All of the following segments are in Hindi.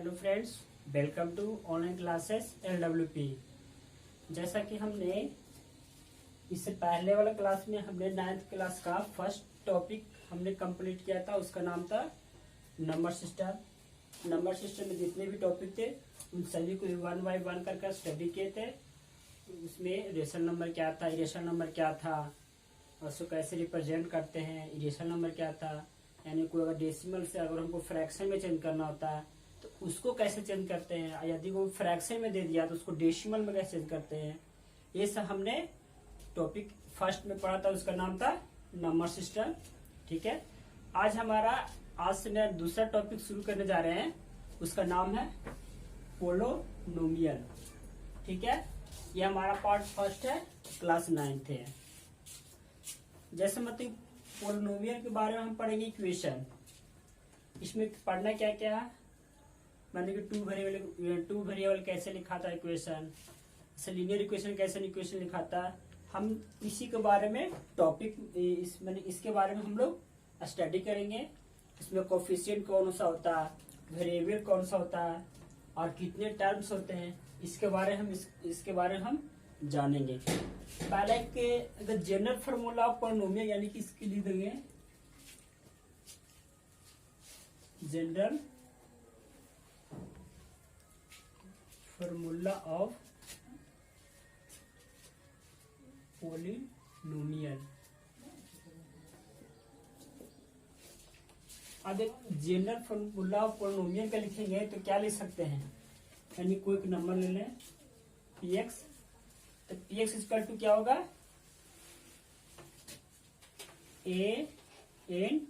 Hello friends, welcome to online classes LWP। जैसा कि हमने इससे पहले वाला क्लास में हमने 9th क्लास का फर्स्ट टॉपिक हमने कंप्लीट किया था। उसका नाम था नंबर सिस्टम। नंबर सिस्टम में जितने भी टॉपिक थे उन सभी को 1 बाय 1 करके स्टडी किए थे। उसमें रेशनल नंबर क्या था, इरेशनल नंबर क्या था, और उसको कैसे रिप्रेजेंट करते हैं, इरेशनल नंबर क्या था, यानी कोई अगर डेसिमल से अगर हमको फ्रैक्शन में चेंज करना होता है तो उसको कैसे चेंज करते हैं, यदि वो फ्रैक्शन में दे दिया तो उसको डेसिमल में कैसे चेंज करते हैं। ये सब हमने टॉपिक फर्स्ट में पढ़ा था, उसका नाम था नंबर सिस्टम। ठीक है, आज से मैं दूसरा टॉपिक शुरू करने जा रहे हैं। उसका नाम है पोलोनोमियल। ठीक है, ये हमारा पार्ट फर्स्ट है, क्लास 9th है। जैसे मतलब पोलिनोमियल के बारे में हम पढ़ेंगे इक्वेशन। इसमें पढ़ना क्या क्या है, मैंने कि टू वेरिएबल कैसे लिखा था इक्वेशन, लीनियर इक्वेशन कैसे इक्वेशन लिखा था। हम इसी के बारे में टॉपिक इसके बारे में हम लोग स्टडी करेंगे। इसमें कोफिशिएंट कौन सा होता है, वेरिएबल कौन सा होता है, और कितने टर्म्स होते हैं, इसके बारे में हम जानेंगे। पहले के जनरल फार्मूला ऑफ पोलिनोमियल यानी कि इसके लिए देंगे जनरल फार्मूला ऑफ पोलिनोमियल। अब एक जनरल फार्मूला ऑफ पोलिनोमियल का लिखेंगे तो क्या लिख सकते हैं, यानी कोई एक नंबर ले लें px, तो px इक्वल टू क्या होगा, a n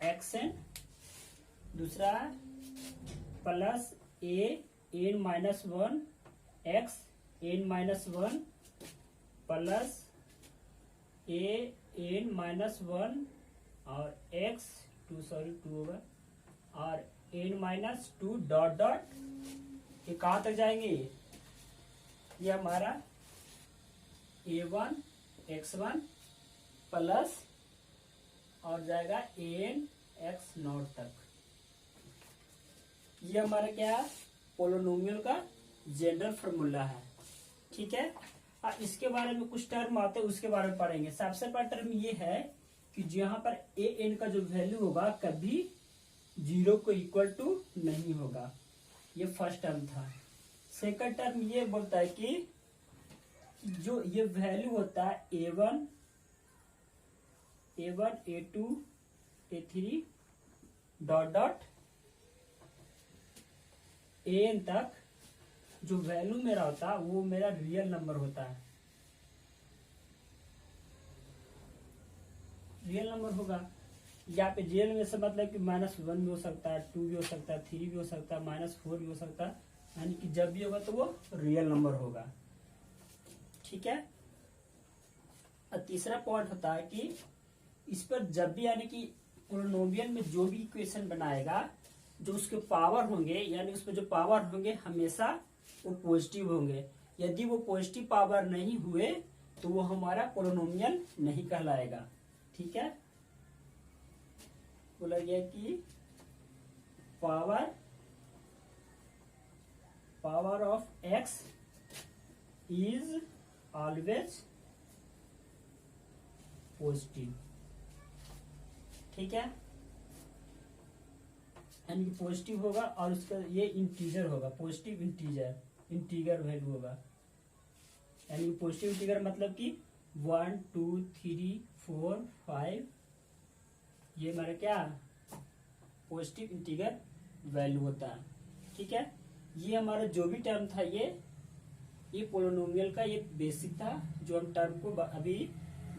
x n, दूसरा plus a n minus 1 x n minus 1 plus a n minus 1 और x 2 होगा और n माइनस 2 डॉट डॉट, ये कहाँ तक जाएंगे, ये हमारा a1 x1 प्लस और जाएगा an x नॉट तक। ये हमारा क्या है, पोलिनोमियल का जनरल फार्मूला है। ठीक है, और इसके बारे में कुछ टर्म आते हैं, उसके बारे में पढ़ेंगे। सबसे पहला टर्म ये है कि जहां पर an का जो वैल्यू होगा कभी 0 को इक्वल टू नहीं होगा। ये फर्स्ट टर्म था। सेकंड टर्म ये बोलता है कि जो ये वैल्यू होता है a1 a2 a3 dot dot an तक जो वैल्यू मेरा होता है वो मेरा रियल नंबर होता है, रियल नंबर होगा। यहाँ पे रियल में से मतलब कि -1 भी हो सकता है, 2 भी हो सकता है, 3 भी हो सकता है, -4 भी हो सकता है, यानी कि जब भी होगा तो वो रियल नंबर होगा। ठीक है, और तीसरा पॉइंट होता है कि इस पर जब भी यानी कि पोलिनोमियल में जो भी इक्वेशन बनाएगा, जो उसके पावर होंगे यानी उसमें जो पावर होंगे हमेशा वो पॉजिटिव होंगे। यदि वो पॉजिटिव पावर नहीं हुए तो वो हमारा पोलिनोमियल नहीं कहलाएगा। ठीक है, बोला गया कि power of x is always positive. ठीक है, यानी कि पॉजिटिव होगा और उसका ये इंटीजर होगा, पॉजिटिव इंटीजर वैल्यू होगा। यानी पॉजिटिव इंटीजर मतलब कि 1 2 3 4 5, ये हमारा क्या पॉजिटिव इंटीजर वैल्यू होता है। ठीक है, ये हमारा जो भी टर्म था ये पोलिनोमियल का ये बेसिक था, जो हम टर्म को अभी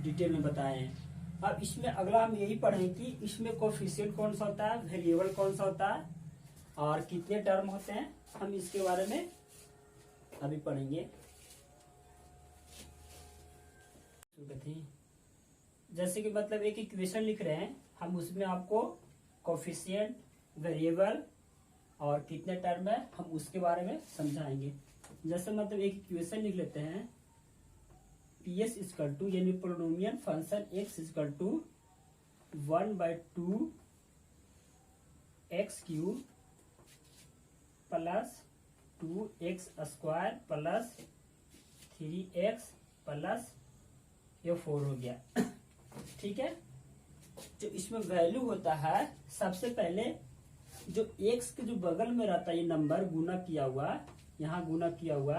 डिटेल में बताए हैं। अब इसमें अगला हम यही पढ़ेंगे कि इसमें कोफिशिएंट कौन सा होता है, वेरिएबल कौन सा होता है, और कितने टर्म होते हैं, हम इसके बारे में अभी पढ़ेंगे। जैसे कि मतलब एक इक्वेशन लिख रहे हैं हम, उसमें आपको कोफिशिएंट, वेरिएबल और कितने टर्म है हम उसके बारे में समझाएंगे। जैसे मतलब एक इक्वेशन लिख लेते हैं, PS इक्वल टू यानी polynomial function x equal to 1/2 x³ plus 2x square plus 3x plus ये 4 हो गया। ठीक है, जो इसमें वैल्यू होता है सबसे पहले जो x के जो बगल में रहता है ये नंबर गुना किया हुआ, यहाँ गुना किया हुआ,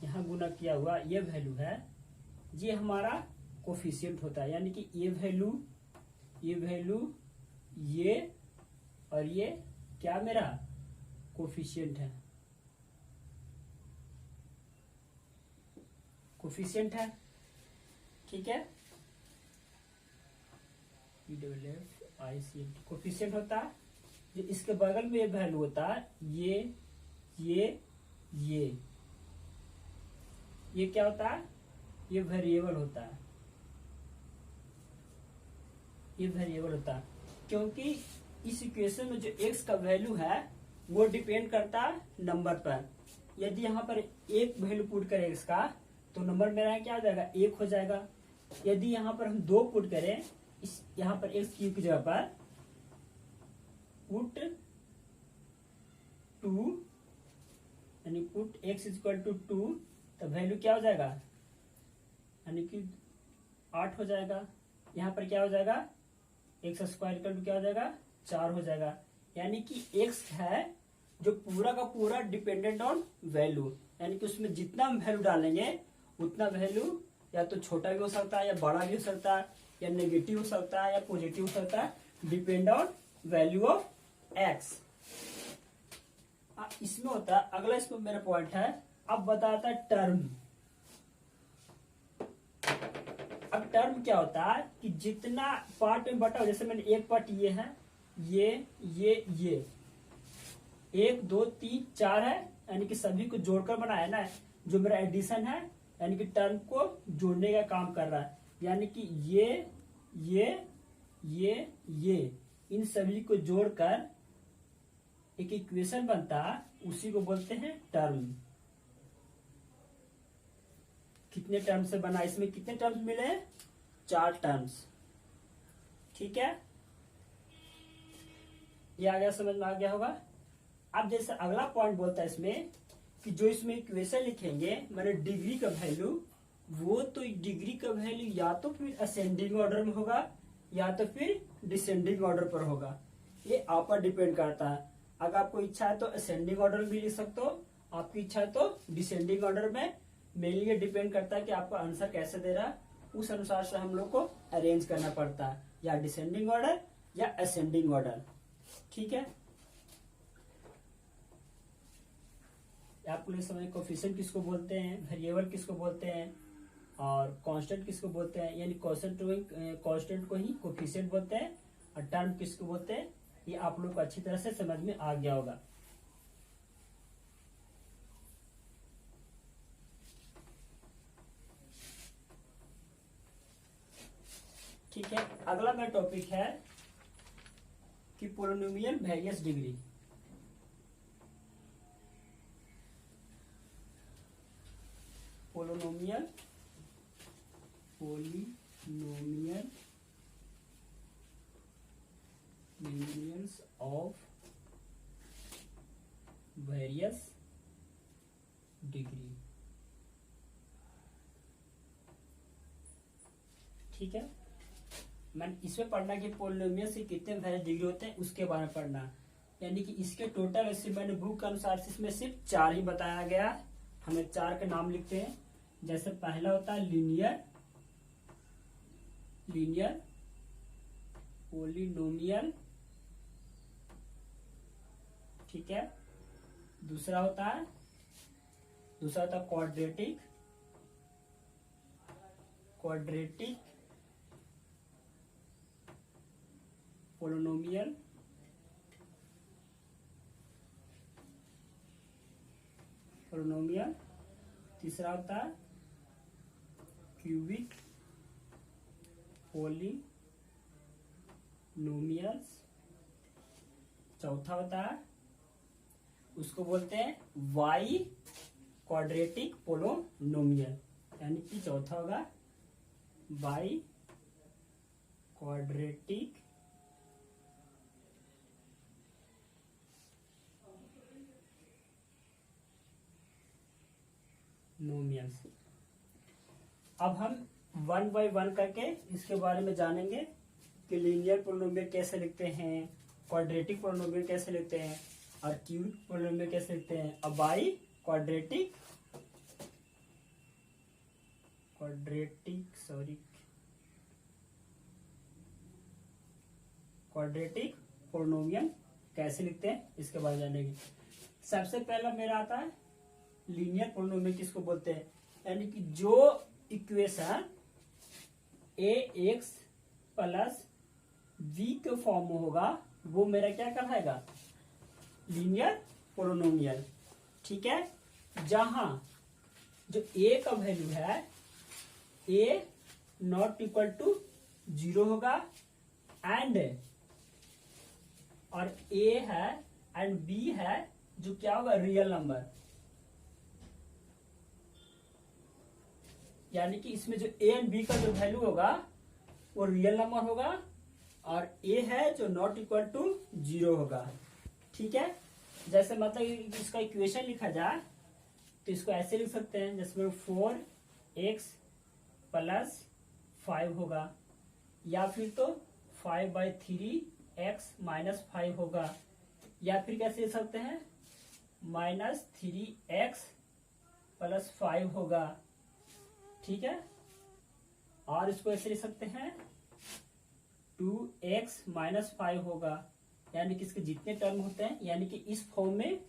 यहाँ गुना किया हुआ, ये वैल्यू है, ये हमारा कोफिशिएंट होता है। यानी कि ये वैल्यू ये और ये क्या मेरा कोफिशिएंट है, कोफिशिएंट है। ठीक है, कोफिशिएंट होता है। जो इसके बगल में ये वैल्यू होता है, ये क्या होता है, ये वेरिएबल होता है, ये वेरिएबल होता है। क्योंकि इस इक्वेशन में जो x का वैल्यू है वो डिपेंड करता है नंबर पर। यदि यहाँ पर एक वैल्यू पुट करें x का तो नंबर मेरा क्या हो जाएगा, 1 हो जाएगा। यदि यहाँ पर हम 2 पुट करें, इस यहाँ पर x क्यूब की जगह पर पुट 2 यानी पुट x इक्वल टू 2, तो वैल्यू क्या हो जाएगा, यानी कि 8 हो जाएगा। यहाँ पर क्या हो जाएगा, x स्क्वायर इक्वल टू क्या हो जाएगा, 4 हो जाएगा। यानी कि x है जो पूरा का पूरा डिपेंडेंट ऑन वैल्यू, यानी कि उसमें जितना हम वैल्यू डालेंगे उतना वैल्यू या तो छोटा भी हो सकता है या बड़ा भी हो सकता है, या नेगेटिव हो सकता है या पॉजिटिव हो सकता है, depend on value of x। इसमें होता है अगला, इसमें मेरा पॉइंट है, अब बताता है टर्म। अब टर्म क्या होता है कि जितना पार्ट में बटा हो, जैसे मैंने एक पार्ट ये है, ये 1 2 3 4 है, यानी कि सभी को जोड़कर बनाया ना, जो मेरा एडिशन है, यानी कि टर्म को जोड़ने का काम कर रहा है। यानी कि ये इन सभी को जोड़कर एक इक्वेशन बनता है, उसी को बोलते हैं टर्म। कितने टर्म से बना, इसमें कितने टर्म्स मिले, 4 टर्म्स। ठीक है, ये आ गया, समझ में आ गया होगा। अब जैसे अगला पॉइंट बोलता है इसमें कि जो इसमें इक्वेशन लिखेंगे, मैंने डिग्री का वैल्यू, वो तो डिग्री का वैल्यू या तो फिर असेंडिंग ऑर्डर में होगा या तो फिर डिसेंडिंग ऑर्डर पर होगा। ये आप पर डिपेंड करता है। अगर आपको इच्छा है तो असेंडिंग ऑर्डर में भी लिख सकते हो, आपकी इच्छा है तो डिसेंडिंग ऑर्डर में। मेनली ये डिपेंड करता है कि आपका आंसर कैसे दे रहा है, उस अनुसार से हम लोग को अरेंज करना पड़ता है, या डिसेंडिंग ऑर्डर या असेंडिंग ऑर्डर। ठीक है, आपको नहीं समझ, कोफिशिएंट किसको बोलते हैं, वेरिएबल किसको बोलते हैं, और कांस्टेंट किसको बोलते हैं, यानी कांस्टेंट को ही कोफिशिएंट बोलते हैं, और टर्म किसको बोलते हैं, ये आप लोग को अच्छी तरह से समझ में आ गया होगा। ठीक है, अगला मेरा टॉपिक है कि polynomial various degree. Polynomial polynomials of various degree। ठीक है, मैं इसमें पढ़ना कि पोलिनोमियल से कितने वेरियस डिग्री होते हैं उसके बारे में पढ़ना। यानी कि इसके टोटल ऐसे मैंने बुक के अनुसार से इसमें सिर्फ 4 ही बताया गया। हमें 4 के नाम लिखते हैं। जैसे पहला होता है लीनियर पोलिनोमियल। ठीक है, दूसरा होता है क्वाड्रेटिक पोलिनोमियल। तीसरा होता है क्यूबिक पोलिनोमियल्स। चौथा होता है, उसको बोलते हैं वाई क्वाड्रेटिक पोलिनोमियल, यानी कि चौथा होगा बाई क्वाड्रेटिक पोलिनोमियल्स। अब हम वन बाय वन करके इसके बारे में जानेंगे कि लीनियर पोलिनोमियल कैसे लिखते हैं, क्वाड्रेटिक पोलिनोमियल कैसे लिखते हैं और क्यूब पोलिनोमियल कैसे लिखते हैं। अब बाई क्वाड्रेटिक पोलिनोमियल कैसे लिखते हैं इसके बारे में जानेंगे। सबसे पहला मेरा आता है लीनियर पोलिनोमियल किसको बोलते हैं, यानी कि जो इक्वेशन ax प्लस b के फॉर्म में होगा वो मेरा क्या कहलाएगा, लीनियर पोलिनोमियल। ठीक है, जहां जो a का वैल्यू है a नॉट इक्वल टू 0 होगा एंड और a है एंड b है जो क्या होगा, रियल नंबर। यानी कि इसमें जो a एंड b का जो वैल्यू होगा वो रियल नंबर होगा और a है जो नॉट इक्वल टू 0 होगा। ठीक है, जैसे मतलब इसका इक्वेशन लिखा जाए तो इसको ऐसे लिख सकते हैं जिसमें 4x प्लस 5 होगा, या फिर तो 5/3x माइनस 5 होगा, या फिर कैसे लिख सकते हैं -3x प्लस 5 होगा। ठीक है, और इसको ऐसे लिख सकते हैं 2x माइनस 5 होगा। यानी कि इसके जितने टर्म होते हैं, यानी कि इस फॉर्म में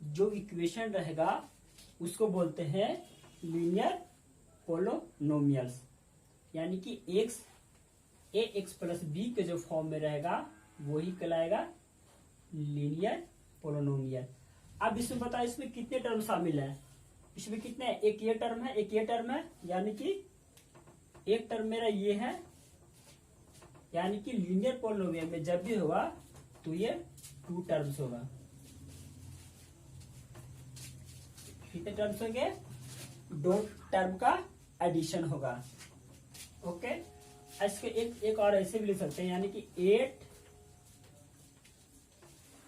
जो इक्वेशन रहेगा उसको बोलते हैं लीनियर पोलिनोमियल्स। यानी कि ax प्लस b के जो फॉर्म में रहेगा वही कहलाएगा लीनियर पोलिनोमियल। अब इसमें बताओ इसमें कितने टर्म शामिल है, इसमें कितने, एक ये टर्म है एक ये टर्म है, यानी कि एक टर्म मेरा ये है। यानी कि लीनियर पोलिनोमियल में जब भी होगा तो ये 2 टर्म्स होगा। कितने टर्म्स होंगे, 2 टर्म का एडिशन होगा। ओके, इसके एक और ऐसे भी लिख सकते हैं, यानी कि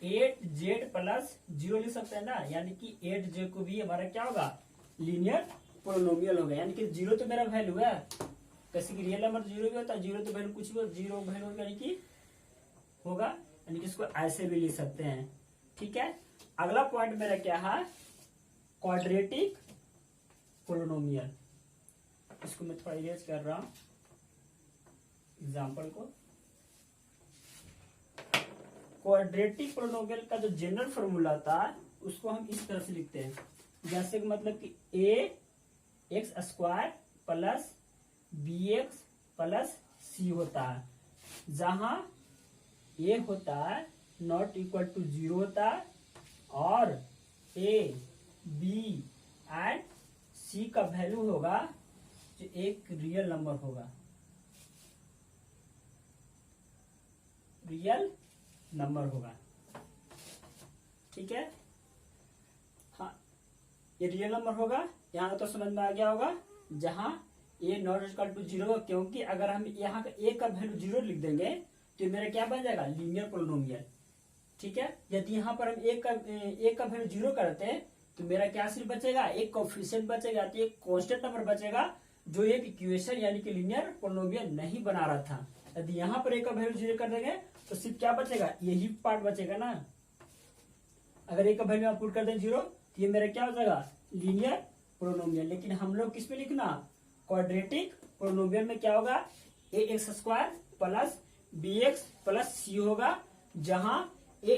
8z प्लस 0 लिख सकते हैं ना। यानी कि 8z को भी हमारा क्या होगा, लीनियर पोलिनोमियल होगा। यानी कि 0 तो मेरा वैल्यू है, कैसे कि रियल नंबर 0 भी होता है, 0 तो वैल्यू कुछ भी, 0 वैल्यू यानी कि होगा, यानी कि इसको ऐसे भी लिख सकते हैं। ठीक है, अगला पॉइंट मेरा क्या है, क्वाड्रेटिक पोलिनोमियल। इसको मैं थोड़ा इरेज कर रहा हूं एग्जाम्पल को। क्वाड्रेटिक पोलिनोमियल का जो जनरल फॉर्मूला था उसको हम इस तरह से लिखते हैं, जैसे कि मतलब कि ax² plus bx plus c होता है, जहां a होता है नॉट इक्वल टू 0 होता है और a b एंड c का वैल्यू होगा जो एक रियल नंबर होगा, रियल नंबर होगा। ठीक है, हाँ ये रियल नंबर होगा। यहाँ तो समझ में आ गया होगा, जहां ए नॉट इक्वल टू 0, क्योंकि अगर हम यहाँ का ए का वैल्यू 0 लिख देंगे तो मेरा क्या बन जाएगा, लीनियर पोलिनोमियल। ठीक है, यदि यहाँ पर हम ए का वैल्यू 0 करते हैं तो मेरा क्या सिर्फ बचेगा, एक कोएफिशिएंट बचेगा, तो एक कांस्टेंट नंबर बचेगा जो एक इक्वेशन यानी कि लीनियर पोलिनोमियल नहीं बना रहा था। यदि यहाँ पर ए का वैल्यू 0 कर देंगे तो सिर्फ क्या बचेगा, यही पार्ट बचेगा ना। अगर ए का वैल्यू आप पुट कर दें 0 तो ये मेरा क्या हो जाएगा, लीनियर पोलिनोमियल। लेकिन हम लोग किसमें लिखना, क्वाड्रेटिक पोलिनोमियल में क्या होगा, ax² plus bx plus c होगा, जहां a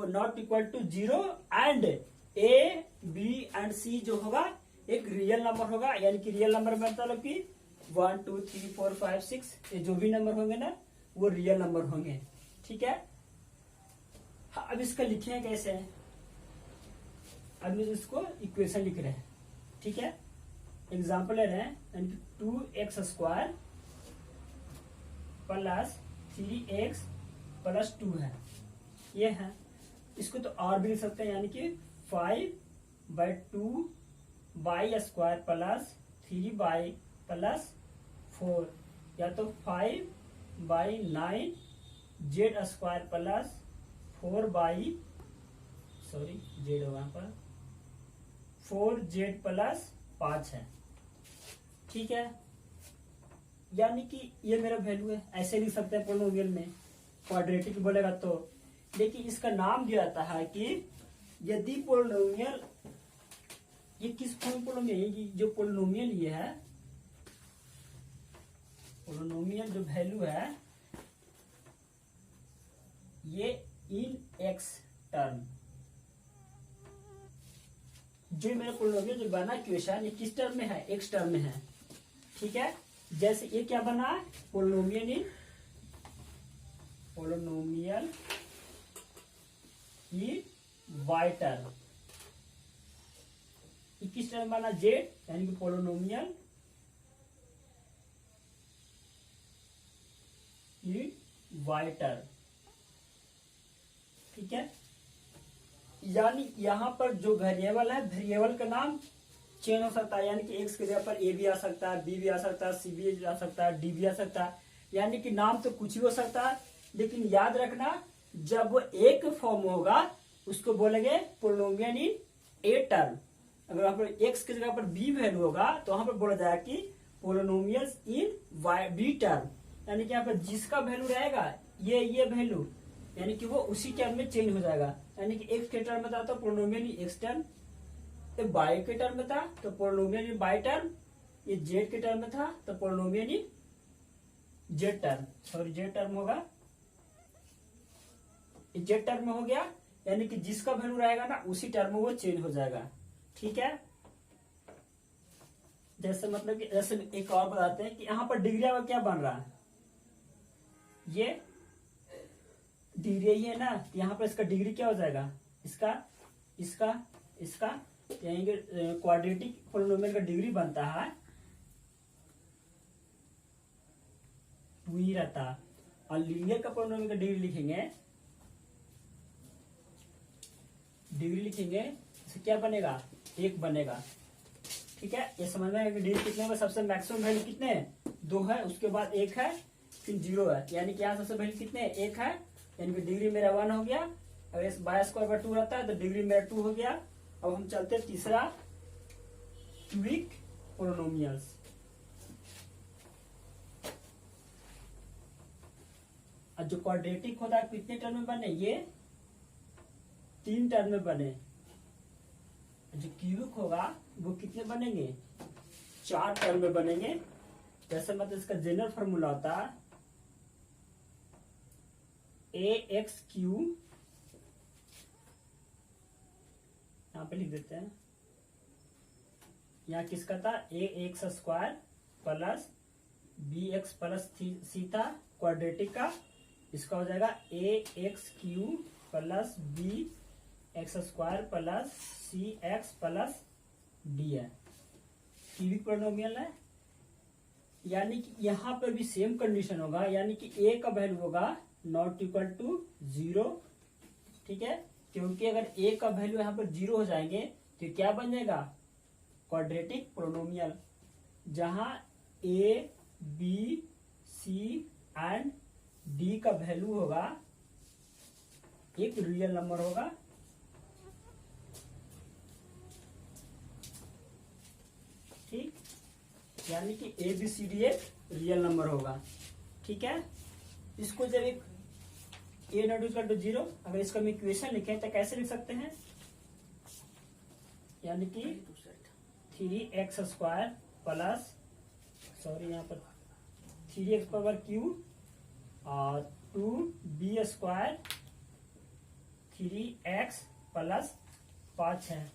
not equal to 0 and a b and c जो होगा एक रियल नंबर होगा। यानी कि रियल नंबर में मतलब कि 1 2 3 4 5 6 ये जो भी नंबर होंगे ना वो रियल नंबर होंगे। ठीक है, हाँ, अब इसका लिखे कैसे, अब इसको इक्वेशन लिख रहे हैं। ठीक है, एग्जाम्पल ले रहे हैं, यानी कि 2x² प्लस 3x प्लस 2 है, ये है। इसको तो और भी लिख सकते हैं, यानी कि 5/2 y² प्लस 3y प्लस 4, या तो 5/9 z² प्लस 4z होगा पर 4z प्लस 5 है। ठीक है, यानी कि ये मेरा वैल्यू है, ऐसे लिख सकते हैं पोलिनोमियल में, क्वाड्रेटिक बोलेगा तो। लेकिन इसका नाम दिया जाता है कि यदि पोलिनोमियल, ये किस फॉर्म पोलिनोमियल, जो पोलिनोमियल ये है, पोलिनोमियल जो वैल्यू है ये इन एक्स टर्म, जो मेरा पोलिनोमियल जो बना इक्वेशन, ये किस टर्म में है, एक्स टर्म में है। ठीक है, जैसे ये क्या बना, पोलिनोमियल इन वाई टर्म, ये किस टर्म बना, जेड, यानी कि पोलिनोमियल इन वाई टर्म। ठीक है, यानी यहां पर जो वेरिएबल है, वेरिएबल का नाम चेंज हो सकता है, यानी कि एक्स की जगह पर ए भी आ सकता है, बी भी आ सकता है, सी भी आ सकता है, डी भी आ सकता है, यानी कि नाम तो कुछ भी हो सकता है। लेकिन याद रखना, जब वो एक फॉर्म होगा उसको बोलेंगे पोलिनोमियल इन ए टर्म। अगर वहां पर एक्स की जगह पर बी वैल्यू होगा तो वहां पर बोला जाएगा कि polynomial in Y B term, यानी कि यहाँ पर जिसका वैल्यू रहेगा ये वैल्यू, यानी कि वो उसी टर्म में चेंज हो जाएगा। यानी कि एक्स के टर्म में था तो पोलिनोमियल इन एक्स टर्म, ये वाई के टर्म में था तो पोलिनोमियल इन वाई टर्म, ये जेड के टर्म में था तो पोलिनोमियल इन Z term, sorry Z term होगा, ये जेड टर्म में हो गया। यानी कि जिसका वैल्यू रहेगा ना उसी टर्म में वो चेंज हो जाएगा। ठीक है, जैसे मतलब कि जैसे एक और बताते हैं कि यहाँ पर डिग्री का क्या बन रहा है, ये डिग्री ही है ना, यहाँ पर इसका डिग्री क्या हो जाएगा, इसका यानी कि क्वाड्रेटिक पोलिनोमियल का डिग्री बनता है 2 ही रहता है। और लीनियर का पोलिनोमियल का डिग्री लिखेंगे इससे क्या बनेगा, 1 बनेगा। ठीक है, ये समझ में डिग्री कितने में, सबसे मैक्सिमम वैल्यू कितने, 2 है, उसके बाद 1 है, फिर 0 है, यानी कि यहाँ सबसे वैल्यू कितने, 1 है, यानी कि डिग्री मेरा 1 हो गया। अगर इस बाय स्क्वायर पर 2 रहता है तो डिग्री मेरा 2 हो गया। अब हम चलते हैं तीसरा, क्यूबिक पोलिनोमियल्स। और जो क्वाड्रेटिक होता है कितने टर्म में बने, ये 3 टर्म में बने। जो क्यूबिक होगा वो कितने बनेंगे, 4 टर्म में बनेंगे। जैसे मतलब इसका जनरल फॉर्मूला होता है ए एक्स क्यू, यहाँ पे लिख देते हैं, यहाँ किसका था, a x square plus b x plus c था क्वाड्रेटिक का, इसका हो जाएगा a x cube plus b x square plus c x plus d है, क्यूबिक पोलिनोमियल है। यानी कि यहाँ पर भी सेम कंडीशन होगा, यानी कि ए का वैल्यू होगा नॉट इक्वल टू 0। ठीक है, क्योंकि अगर ए का वैल्यू यहाँ पर 0 हो जाएंगे तो क्या बन जाएगा, क्वाड्रेटिक पोलिनोमियल, जहां A B C and D का वैल्यू होगा एक रियल नंबर होगा। ठीक, यानी कि ए बी सी डी एक रियल नंबर होगा। ठीक है, इसको जब एक ए नॉट इक्वल टू 0, अगर इसका हम इक्वेशन लिखें तो कैसे लिख सकते हैं, यानी कि 3x स्क्वायर प्लस, सॉरी यहाँ पर 3x पावर क्यू और 2b स्क्वायर 3x प्लस 5 है।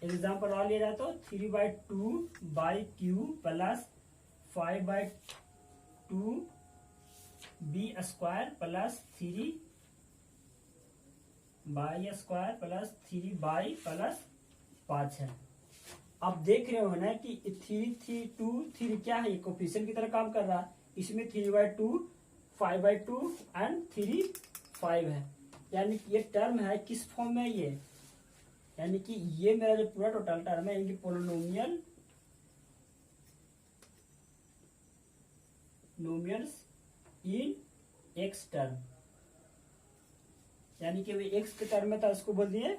एग्जाम्पल और लिया जाए तो 3/2/q plus 5/2 B square plus 3 by square plus 3 by plus 5 है। आप देख रहे हो ना कि 3 क्या है, कोफिशिएंट की तरह काम कर रहा है। इसमें 3/2 5/2 एंड 3 5 है, यानी कि ये टर्म है किस फॉर्म में ये, यानी कि ये मेरा जो पूरा टोटल टर्म है, यानी पोलिनोमियल इन एक्स टर्म, यानी कि एक्स के टर्म में था उसको बोल दिए,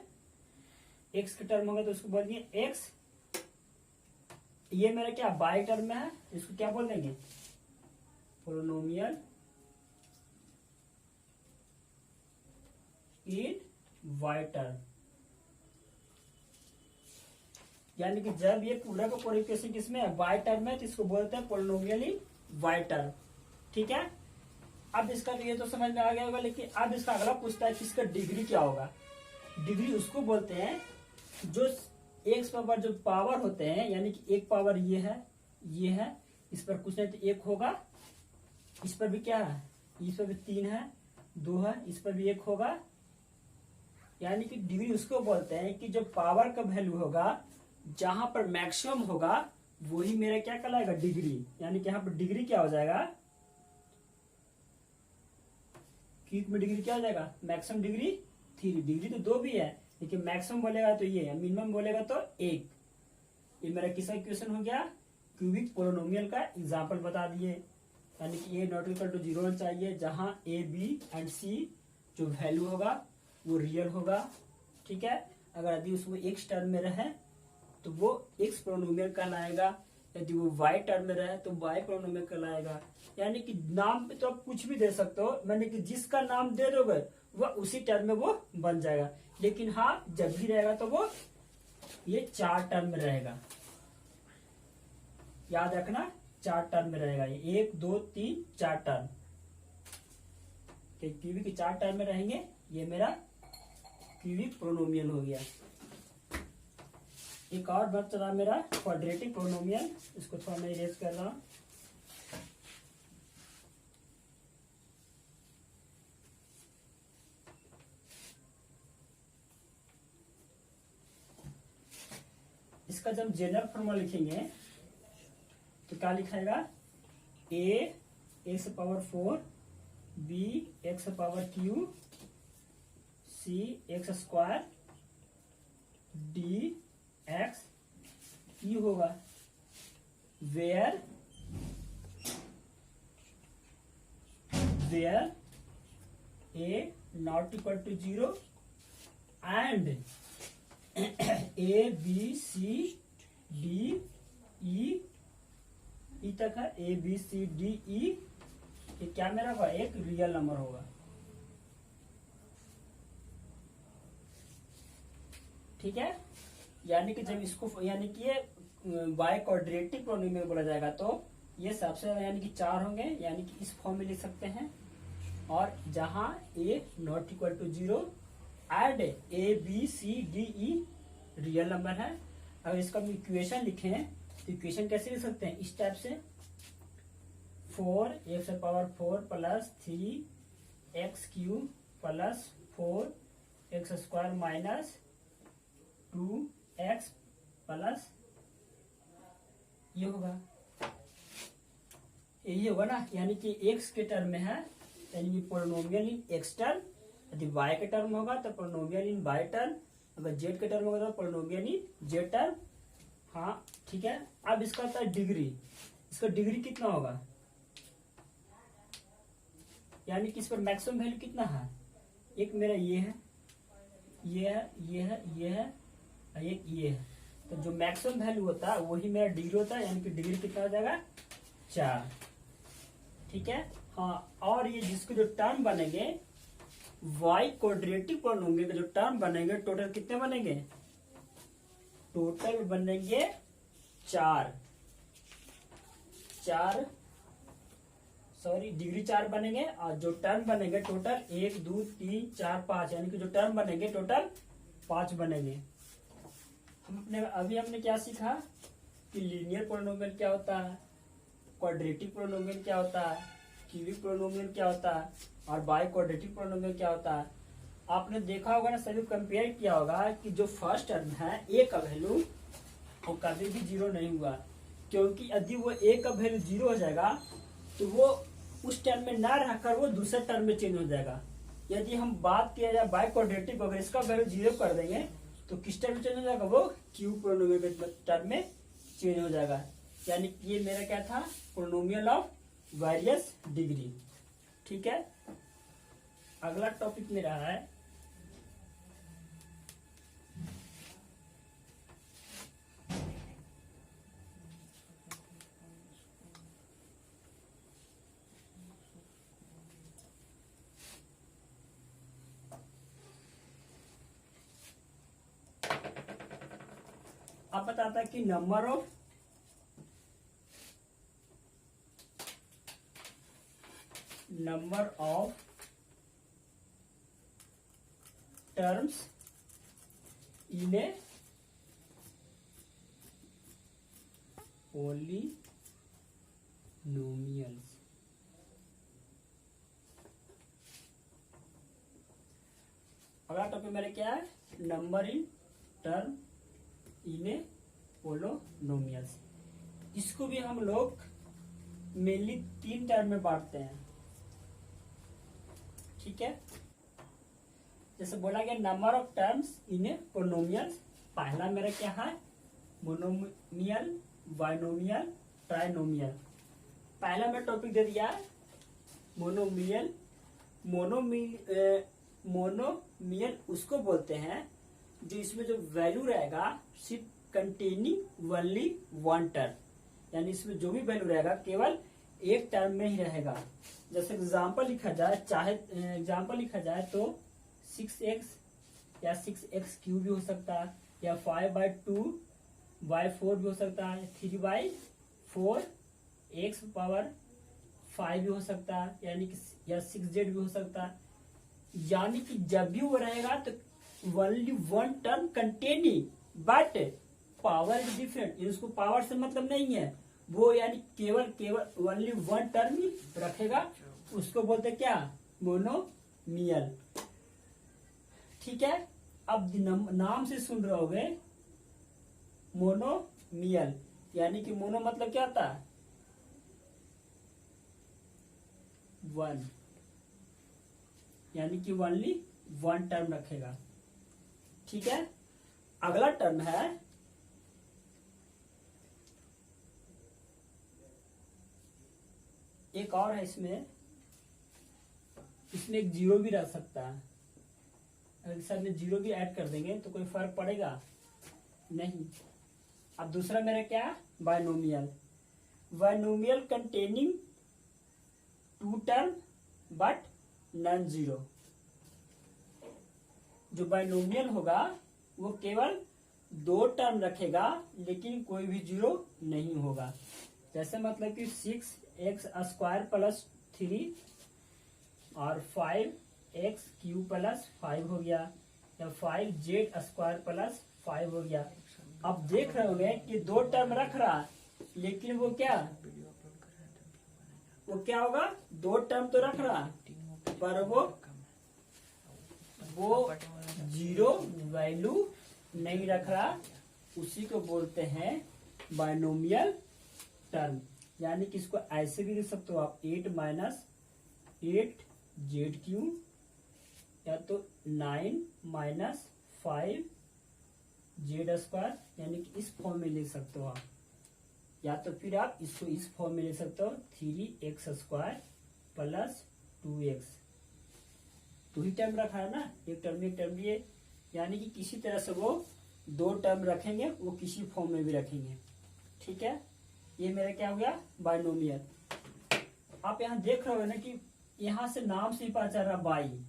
एक्स के टर्म होगा तो उसको बोल दिए एक्स ये मेरा क्या बाई टर्म में है, इसको क्या बोल देंगे, पोलिनोमियल इन वाई टर्म। यानी कि जब ये पूरा का पूरा इक्वेशन किसमें है, वाई टर्म में, तो इसको बोलते हैं पोलिनोमियल इन वाई टर्म। ठीक है, अब इसका ये तो समझ में आ गया होगा, लेकिन अब इसका अगला पूछता है कि इसका डिग्री क्या होगा। डिग्री उसको बोलते हैं जो एक्स पावर जो पावर होते हैं, यानी कि एक पावर ये है, इस पर कुछ नहीं तो एक होगा, इस पर भी क्या है, इस पर भी 3 है, 2 है, इस पर भी 1 होगा। यानी कि डिग्री उसको बोलते हैं कि जो पावर का वैल्यू होगा जहां पर मैक्सिमम होगा वही मेरा क्या कहलाएगा, डिग्री। यानी कि यहाँ पर डिग्री क्या हो जाएगा, क्यूब में डिग्री क्या हो जाएगा, मैक्सिमम डिग्री 3। डिग्री तो 2 भी है, लेकिन मैक्सिमम बोलेगा तो ये है, मिनिमम बोलेगा तो 1। ये मेरा किसका इक्वेशन हो गया, क्यूबिक पोलिनोमियल का एग्जांपल बता दिए। यानी कि a नॉट इक्वल टू 0 होना चाहिए, जहां a b एंड c जो वैल्यू होगा वो रियल होगा। ठीक है, अगर यदि उसको x टर्म में रहे तो वो x पोलिनोमियल कहलाएगा, यदि वो y टर्म में रहे तो y पोलिनोमियल कहलाएगा। यानी कि नाम पे तो आप कुछ भी दे सकते हो, मैंने कि जिसका नाम दे दोगे वह उसी टर्म में वो बन जाएगा। लेकिन हाँ, जब भी रहेगा तो वो ये 4 टर्म में रहेगा, याद रखना 4 टर्म में रहेगा, ये 1 2 3 4 टर्म, क्यूबिक के 4 टर्म में रहेंगे। ये मेरा क्यूबिक पोलिनोमियल हो गया। एक और बच रहा मेरा क्वाड्रेटिक पोलिनोमियल, इसको थोड़ा मैं इरेज कर रहा हूं। इसका जब जनरल फॉर्मूला लिखेंगे तो क्या लिखाएगा, a x power 4, b x power q, c x square, d x e होगा, where a not equal to 0 and a b c d e तक है, a b c d e, ये क्या मेरा होगा, एक रियल नंबर होगा। ठीक है, यानी कि जब इसको, यानी कि ये बाय क्वाड्रेटिक पोलिनोमियल बोला जाएगा तो ये सबसे ज्यादा यानी कि 4 होंगे, यानी कि इस फॉर्म में लिख सकते हैं। और जहां a not equal to 0 and a b c d e real number है। अगर इसका हम इक्वेशन लिखें तो इक्वेशन कैसे लिख सकते हैं, इस टाइप से, 4 x power 4 plus 3 x cube plus 4 x square minus 2 x plus ये होगा, यही होगा ना। यानी कि x के टर्म में है, यानी कि पोलिनोमियल इन x टर्म। यदि y के टर्म होगा तो पोलिनोमियल इन y टर्म, अगर z के टर्म होगा तो पोलिनोमियल इन z टर्म। हाँ ठीक है, अब इसका होता है डिग्री। इसका डिग्री कितना होगा, यानी कि इस पर मैक्सिमम वैल्यू कितना है, एक मेरा ये है, ये है, ये है, ये है, एक ये है। तो जो मैक्सिमम वैल्यू होता है वही मेरा डिग्री होता है, यानी कि डिग्री कितना हो जाएगा, 4। ठीक है, हाँ, और ये जिसके जो टर्म बनेंगे y क्वाड्रेटिक पोलिनोमियल के जो टर्म बनेंगे, टोटल कितने बनेंगे, टोटल बनेंगे 4, सॉरी डिग्री 4 बनेंगे, और जो टर्म बनेंगे टोटल 1 2 3 4 5, यानी कि जो टर्म बनेंगे टोटल 5 बनेंगे। अभी हमने क्या सीखा कि लीनियर पोलिनोमियल क्या होता है, क्वाड्रेटिक पोलिनोमियल क्या होता है, क्यूबिक पोलिनोमियल क्या होता है, और बाय क्वाड्रेटिक पोलिनोमियल क्या होता है। आपने देखा होगा ना, सभी कंपेयर किया होगा कि जो फर्स्ट टर्म है a का वैल्यू वो कभी भी 0 नहीं हुआ, क्योंकि यदि वो a का वैल्यू 0 हो जाएगा तो वो उस टर्म में ना रहकर वो दूसरे टर्म में चेंज हो जाएगा। यदि हम बात किया जाए बाय क्वाड्रेटिक, अगर इसका वैल्यू 0 कर देंगे तो किस टर्म में चेंज हो जाएगा, वो क्यूब पोलिनोमियल के टर्म में चेंज हो जाएगा। यानी ये मेरा क्या था, पोलिनोमियल ऑफ वेरियस डिग्री। ठीक है, अगला टॉपिक मेरा है बताता है कि number of terms in A polynomials. अगला टॉपिक मेरे क्या है, number in term in A polynomials. इसको भी हम लोग मेनली 3 टर्म में बांटते हैं, ठीक है। जैसे बोला गया number of terms in A polynomials, पहला मेरा क्या है, मोनोमियल, बाइनोमियल, ट्राइनोमियल। पहला मैं टॉपिक दे दिया है मोनोमियल। मोनोमियल उसको बोलते हैं जो इसमें जो वैल्यू रहेगा सिर्फ कंटेनिंग ओनली वन टर्म, यानी इसमें जो भी वैल्यू रहेगा केवल एक टर्म में ही रहेगा। जैसे एग्जाम्पल लिखा जाए तो 6x या 6x³ भी हो सकता है, या 5/2/4 भी हो सकता है, 3/4 x⁵ भी हो सकता है, यानी कि या 6z भी हो सकता है। यानी कि जब भी वो रहेगा तो only one term containing, but power is different. इसको पावर से मतलब नहीं है वो, यानी केवल ओनली वन टर्म ही रखेगा, उसको बोलते क्या, मोनोमियल, ठीक है। अब नाम से सुन रहे होगे मोनोमियल, यानी कि मोनो मतलब क्या होता है, वन, यानी कि ओनली वन टर्म रखेगा, ठीक है। अगला टर्म है एक और है, इसमें एक जीरो भी रख सकता है। अगर इस साथ में जीरो भी ऐड कर देंगे तो कोई फर्क पड़ेगा नहीं। अब दूसरा मेरा क्या है, binomial. Binomial containing 2 term but non zero. जो बाइनोमियल होगा वो केवल 2 टर्म रखेगा लेकिन कोई भी जीरो नहीं होगा। जैसे मतलब कि 6x² + 3 और 5x³ + 5 हो गया, या 5z² + 5 हो गया। अब देख रहे होंगे कि 2 टर्म रख रहा लेकिन वो क्या होगा, 2 टर्म तो रख रहा पर वो जीरो वैल्यू नहीं रख रहा, उसी को बोलते हैं बाइनोमियल टर्म। यानी कि इसको ऐसे भी लिख सकते हो आप, 8 - 8z³, या तो 9 - 5z², यानी कि इस फॉर्म में लिख सकते हो आप, या तो फिर आप इसको इस फॉर्म में लिख सकते हो 3x² + 2x। 2 ही टर्म रखा है ना, एक टर्म ये, यानी कि किसी तरह से वो 2 टर्म रखेंगे, वो किसी फॉर्म में भी रखेंगे, ठीक है। ये मेरा क्या हो गया, बाइनोमियल। आप यहाँ देख रहे हो ना कि यहाँ से नाम से ही पता चल रहा बाई,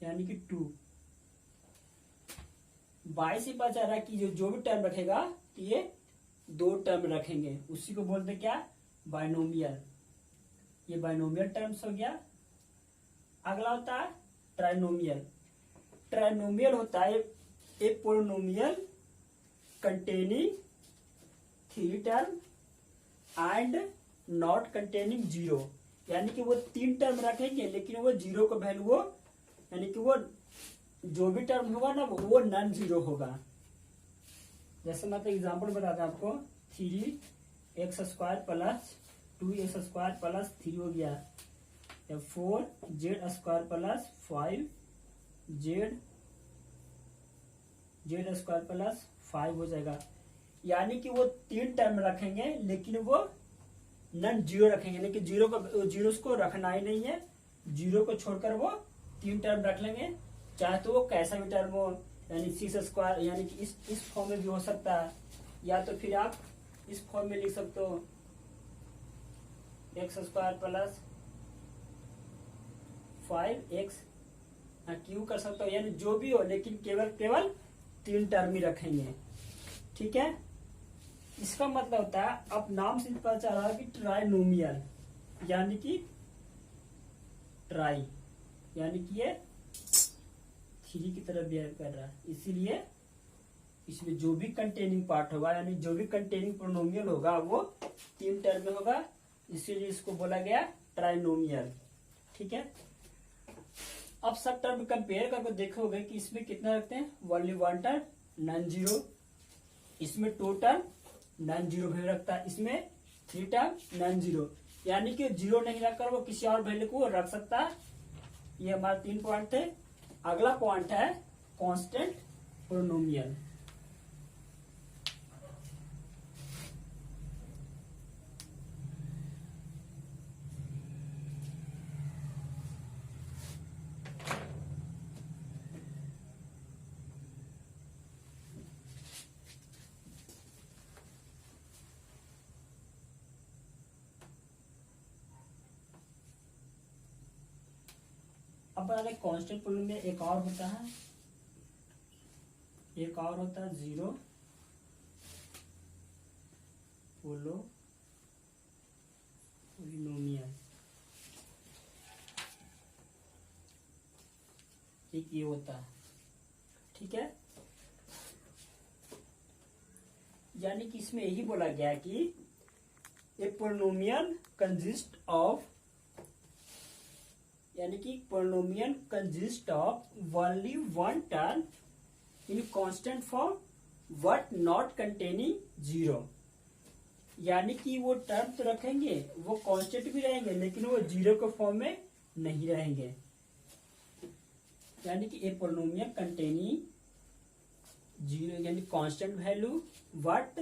यानी कि 2। बाई से पता चल रहा है कि जो भी टर्म रखेगा ये 2 टर्म रखेंगे, उसी को बोलते क्या, बाइनोमियल। ये बाइनोमियल टर्म्स हो गया। अगला होता है ट्राइनोमियल। ट्राइनोमियल होता है a polynomial containing 3 term and not containing zero, यानी कि वो 3 टर्म रखेंगे लेकिन वो जीरो का वैल्यू वो, यानी कि वो जो भी टर्म होगा ना वो नॉन जीरो होगा। जैसे मतलब एग्जांपल बताते हैं आपको, 3x² + 2x² + 3 हो गया, या 4z² + 5z² + 5 हो जाएगा। यानी कि वो 3 टर्म रखेंगे लेकिन वो नॉन जीरो रखेंगे, लेकिन जीरो को रखना ही नहीं है, जीरो को छोड़कर वो 3 टर्म रख लेंगे, चाहे तो वो कैसा भी टर्म हो, यानी 6² यानी कि इस फॉर्म में भी हो सकता है, या तो फिर आप इस फॉर्म में लिख सकते हो x² + 5x³ कर सकते हो, यानी जो भी हो लेकिन केवल 3 टर्म ही रखेंगे, ठीक है, इसका मतलब होता है, अब नाम से पता चल रहा है कि ट्राइनोमियल, यानी कि ट्राई, यानी कि ये 3 की तरह बिहेव कर रहा है, इसीलिए इसमें जो भी कंटेनिंग पार्ट होगा, यानी जो भी कंटेनिंग पोलिनोमियल होगा वो 3 टर्म में होगा, इसीलिए इसको बोला गया ट्राइनोमियल। ठीक है, अब सब टर्म कंपेयर करके देखोगे कि इसमें कितना रखते हैं, ओनली 1 टर्म नॉन जीरो, इसमें 2 टर्म नॉन जीरो वैल्यू रखता है, इसमें 3 टर्म नॉन जीरो, यानी कि जीरो नहीं रखकर वो किसी और वैल्यू को रख सकता है। ये हमारे 3 पॉइंट थे। अगला पॉइंट है कांस्टेंट पोलिनोमियल। अब बता दें कांस्टेंट पोलिनोमियल एक और होता है, एक और होता है जीरो पोलिनोमियल। एक ये होता है, ठीक है, यानी कि इसमें यही बोला गया कि ए पोलिनोमियल कंसिस्ट ऑफ, यानी कि polynomial consist of only 1 term in constant form but not containing zero, यानी कि वो टर्म तो रखेंगे, वो कांस्टेंट भी रहेंगे, लेकिन वो जीरो के फॉर्म में नहीं रहेंगे, यानी कि ए पोलिनोमियल कंटेनिंग जीरो, यानी constant value but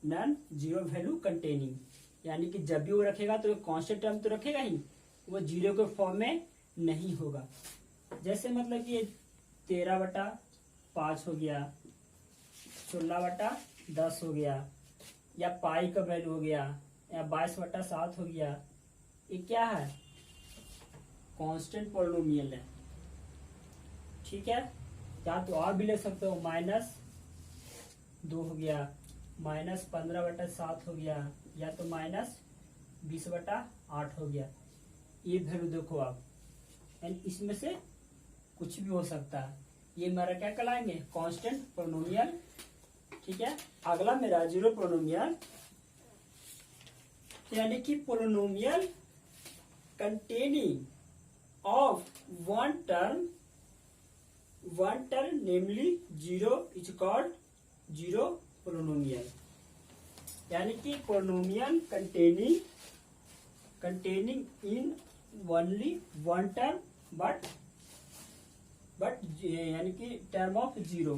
non zero value containing, यानी कि जब भी वो रखेगा तो कांस्टेंट टर्म तो रखेगा ही, वो जीरो के फॉर्म में नहीं होगा। जैसे मतलब कि 13/5 हो गया, 16/10 हो गया, या पाई का वैल्यू हो गया, या 22/7 हो गया, ये क्या है, कांस्टेंट पोलिनोमियल है। ठीक है, या तो और भी ले सकते हो, -2 हो गया, -15/7 हो गया, या तो -20/8 हो गया। ये वैल्यू देखो आप, एंड इसमें से कुछ भी हो सकता है, ये मेरा क्या कहलाएंगे, कांस्टेंट पोलिनोमियल। ठीक है, अगला मेरा जीरो पोलिनोमियल, यानी कि polynomial containing of one term namely zero is called zero polynomial, यानी कि polynomial containing in only 1 term but यानी कि टर्म ऑफ जीरो,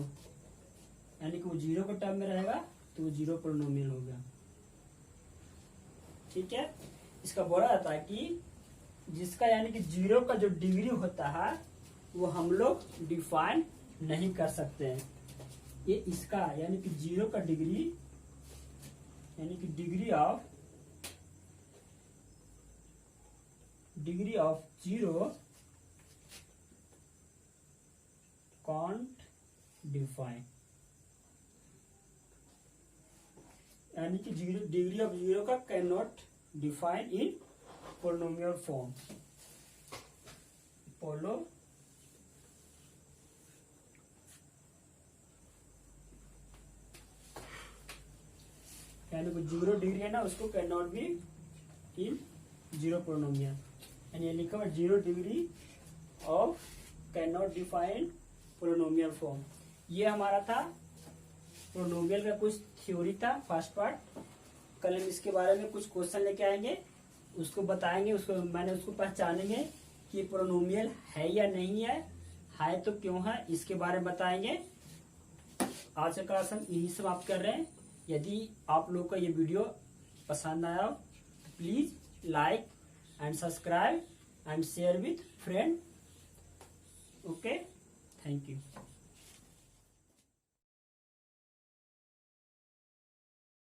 यानी कि वो जीरो के टर्म में रहेगा तो वो जीरो पोलिनोमियल होगा। ठीक है, इसका बोला जाता है कि जिसका यानी कि जीरो का जो डिग्री होता है वो हम लोग डिफाइन नहीं कर सकते हैं। ये इसका यानी कि जीरो का डिग्री, यानी कि degree of zero can't define, यानी कि डिग्री ऑफ जीरो का can not define in polynomial form. यानी कि जीरो डिग्री है ना, उसको can not be in zero polynomial, यानी लिखा हुआ zero degree of can not define polynomial form. ये हमारा था पोलिनोमियल का कुछ थ्योरी था, फर्स्ट पार्ट। कल हम इसके बारे में कुछ क्वेश्चन लेके आएंगे, उसको बताएंगे, उसको पहचानेंगे कि पोलिनोमियल है या नहीं है तो क्यों है, इसके बारे में बताएंगे। आज का क्लास हम यही समाप्त कर रहे हैं। यदि आप लोग का ये वीडियो पसंद आया हो तो please like and subscribe and share with friend. Okay, thank you.